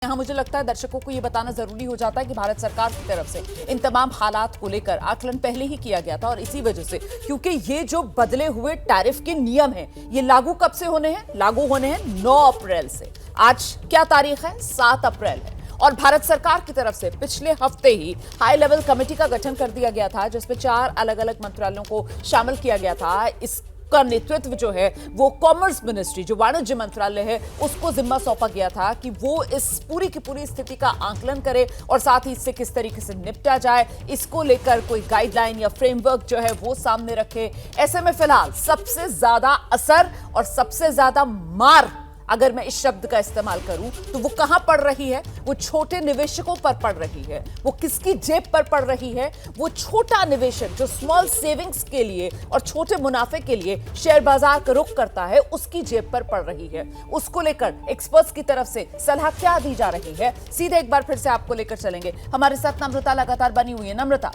यहाँ मुझे लगता है दर्शकों को ये बताना जरूरी हो जाता है कि भारत सरकार की तरफ से इन तमाम हालात को लेकर आकलन पहले ही किया गया था और इसी वजह से क्योंकि ये जो बदले हुए टैरिफ के नियम हैं ये लागू कब से होने हैं? लागू होने हैं 9 अप्रैल से। आज क्या तारीख है? 7 अप्रैल है और भारत सरकार की तरफ से पिछले हफ्ते ही हाई लेवल कमेटी का गठन कर दिया गया था जिसमें 4 अलग अलग मंत्रालयों को शामिल किया गया था। इसका नेतृत्व जो है वो कॉमर्स मिनिस्ट्री जो वाणिज्य मंत्रालय है उसको जिम्मा सौंपा गया था कि वो इस पूरी की पूरी स्थिति का आकलन करे और साथ ही इससे किस तरीके से निपटा जाए इसको लेकर कोई गाइडलाइन या फ्रेमवर्क जो है वो सामने रखे। ऐसे में फिलहाल सबसे ज्यादा असर और सबसे ज्यादा मार अगर मैं इस शब्द का इस्तेमाल करूं तो वो कहां पड़ रही है? वो छोटे निवेशकों पर पड़ रही है। वो किसकी जेब पर पड़ रही है? वो छोटा निवेशक जो स्मॉल सेविंग्स के लिए और छोटे मुनाफे के लिए शेयर बाजार का रुख करता है उसकी जेब पर पड़ रही है। उसको लेकर एक्सपर्ट्स की तरफ से सलाह क्या दी जा रही है, सीधे एक बार फिर से आपको लेकर चलेंगे। हमारे साथ नम्रता लगातार बनी हुई है। नम्रता,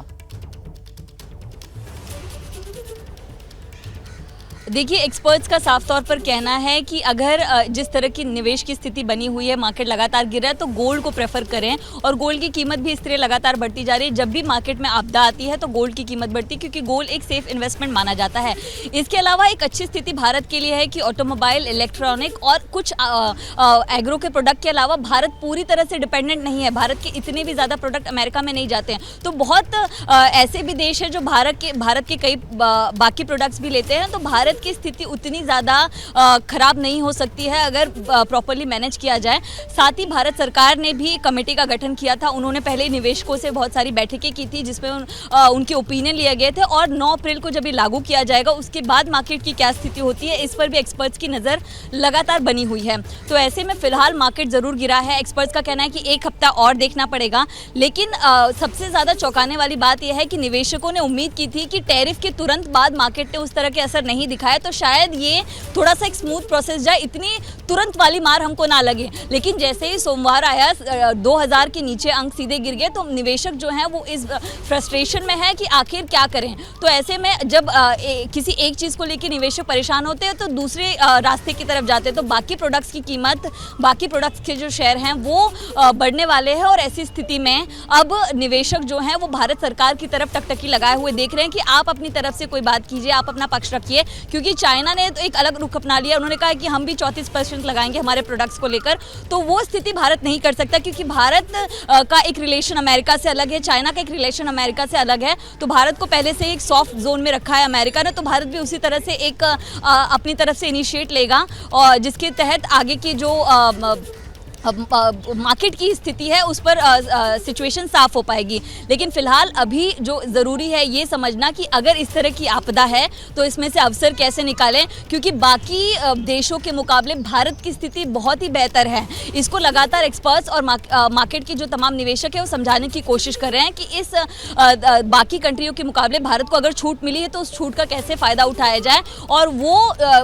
देखिए, एक्सपर्ट्स का साफ तौर पर कहना है कि अगर जिस तरह की निवेश की स्थिति बनी हुई है, मार्केट लगातार गिर रहा है, तो गोल्ड को प्रेफर करें और गोल्ड की कीमत भी इस तरह लगातार बढ़ती जा रही है। जब भी मार्केट में आपदा आती है तो गोल्ड की कीमत बढ़ती है क्योंकि गोल्ड एक सेफ इन्वेस्टमेंट माना जाता है। इसके अलावा एक अच्छी स्थिति भारत के लिए है कि ऑटोमोबाइल, इलेक्ट्रॉनिक और कुछ एग्रो के प्रोडक्ट के अलावा भारत पूरी तरह से डिपेंडेंट नहीं है। भारत के इतने भी ज़्यादा प्रोडक्ट अमेरिका में नहीं जाते हैं, तो बहुत ऐसे भी देश है जो भारत के कई बाकी प्रोडक्ट्स भी लेते हैं। तो भारत की स्थिति उतनी ज़्यादा खराब नहीं हो सकती है अगर प्रॉपर्ली मैनेज किया जाए। साथ ही भारत सरकार ने भी कमेटी का गठन किया था। उन्होंने पहले निवेशकों से बहुत सारी बैठकें की थी जिसमें उनके ओपिनियन लिए गए थे और 9 अप्रैल को जब ये लागू किया जाएगा उसके बाद मार्केट की क्या स्थिति होती है इस पर भी एक्सपर्ट्स की नज़र लगातार बनी हुई है। तो ऐसे में फिलहाल मार्केट ज़रूर गिरा है। एक्सपर्ट्स का कहना है कि एक हफ्ता और देखना पड़ेगा, लेकिन सबसे ज़्यादा चौंकाने वाली बात यह है कि निवेशकों ने उम्मीद की थी कि टैरिफ के तुरंत बाद मार्केट ने उस तरह के असर नहीं दिखाया तो शायद ये थोड़ा सा एक स्मूथ प्रोसेस जाए, इतनी तुरंत वाली मार हमको ना लगे। लेकिन जैसे ही सोमवार आया 2000 के नीचे अंक सीधे गिर गए तो निवेशक जो हैं वो इस फ्रस्ट्रेशन में है कि आखिर क्या करें। तो ऐसे में जब किसी एक चीज़ को लेकर निवेशक परेशान होते हैं तो दूसरे रास्ते की तरफ जाते हैं। तो बाकी प्रोडक्ट्स की कीमत, बाकी प्रोडक्ट्स के जो शेयर हैं वो बढ़ने वाले हैं और ऐसी स्थिति में अब निवेशक जो हैं वो भारत सरकार की तरफ टकटकी लगाए हुए देख रहे हैं कि आप अपनी तरफ से कोई बात कीजिए, आप अपना पक्ष रखिए, क्योंकि चाइना ने तो एक अलग रुख अपना लिया। उन्होंने कहा कि हम भी 34% लगाएंगे हमारे प्रोडक्ट्स को लेकर। तो वो स्थिति भारत नहीं कर सकता क्योंकि भारत का एक रिलेशन अमेरिका से अलग है, चाइना का एक रिलेशन अमेरिका से अलग है। तो भारत को पहले से एक सॉफ्ट जोन में रखा है अमेरिका ने, तो भारत भी उसी तरह से एक अपनी तरफ से इनिशिएट लेगा और जिसके तहत आगे की जो मार्केट की स्थिति है उस पर सिचुएशन साफ हो पाएगी। लेकिन फिलहाल अभी जो ज़रूरी है ये समझना कि अगर इस तरह की आपदा है तो इसमें से अवसर कैसे निकालें, क्योंकि बाकी देशों के मुकाबले भारत की स्थिति बहुत ही बेहतर है। इसको लगातार एक्सपर्ट्स और मार्केट के जो तमाम निवेशक है वो समझाने की कोशिश कर रहे हैं कि इस बाकी कंट्रियों के मुकाबले भारत को अगर छूट मिली है तो उस छूट का कैसे फ़ायदा उठाया जाए और वो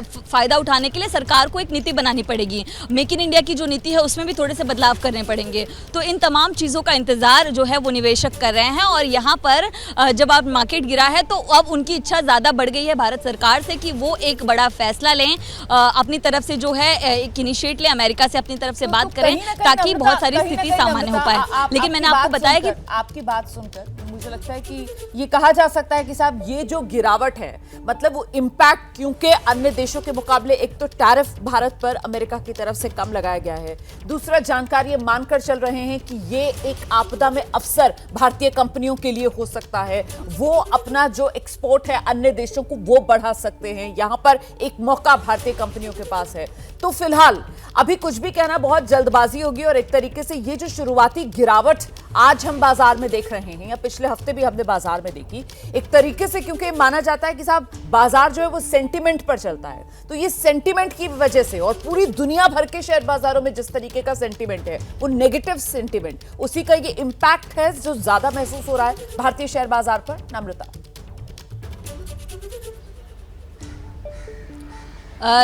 फ़ायदा उठाने के लिए सरकार को एक नीति बनानी पड़ेगी। मेक इन इंडिया की जो नीति है उसमें थोड़े से बदलाव करने पड़ेंगे। तो इन तमाम चीज़ों का इंतजार जो है वो निवेशक कर रहे हैं और यहाँ पर जब आप मार्केट गिरा है तो अब उनकी इच्छा ज़्यादा बढ़ गई है भारत सरकार से कि वो एक बड़ा फैसला लें, अपनी तरफ मुझे एक इनिशिएट लें, अमेरिका से अपनी तरफ से बात करें ताकि बहुत सारी स्थिति सामान्य हो पाए। लेकिन मैंने आपको बताया कि आपकी बात सुनकर मुझे लगता है कि ये कहा जा सकता है कि साहब ये जो गिरावट है मतलब वो इम्पैक्ट क्योंकि अन्य देशों के मुकाबले एक तो टैरिफ भारत पर अमेरिका की तरफ से कम लगाया गया है, दूसरा जानकारी मानकर चल रहे हैं कि ये एक आपदा में अवसर भारतीय कंपनियों के लिए हो सकता है। वो अपना जो एक्सपोर्ट है अन्य देशों को वो बढ़ा सकते हैं। यहां पर एक मौका भारतीय कंपनियों के पास है। तो फिलहाल अभी कुछ भी कहना बहुत जल्दबाजी होगी और एक तरीके से ये जो शुरुआती गिरावट आज हम बाजार में देख रहे हैं या पिछले हफ्ते भी हमने बाजार में देखी, एक तरीके से क्योंकि माना जाता है कि साहब बाजार जो है वो सेंटिमेंट पर चलता है, तो ये सेंटिमेंट की वजह से और पूरी दुनिया भर के शेयर बाजारों में जिस तरीके का सेंटिमेंट है वो नेगेटिव सेंटिमेंट, उसी का ये इंपैक्ट है जो ज्यादा महसूस हो रहा है भारतीय शेयर बाजार पर। नम्रता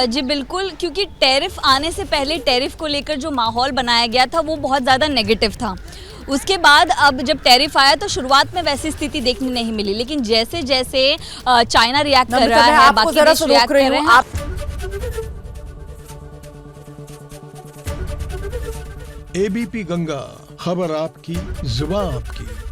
जी बिल्कुल, क्योंकि टैरिफ आने से पहले टैरिफ को लेकर जो माहौल बनाया गया था वो बहुत ज़्यादा नेगेटिव था। उसके बाद अब जब टैरिफ आया तो शुरुआत में वैसी स्थिति देखने नहीं मिली, लेकिन जैसे जैसे चाइना रिएक्ट कर रहा है, बाकी देश रिएक्ट कर रहे हैं। एबीपी गंगा, खबर आपकी, जुबान आपकी।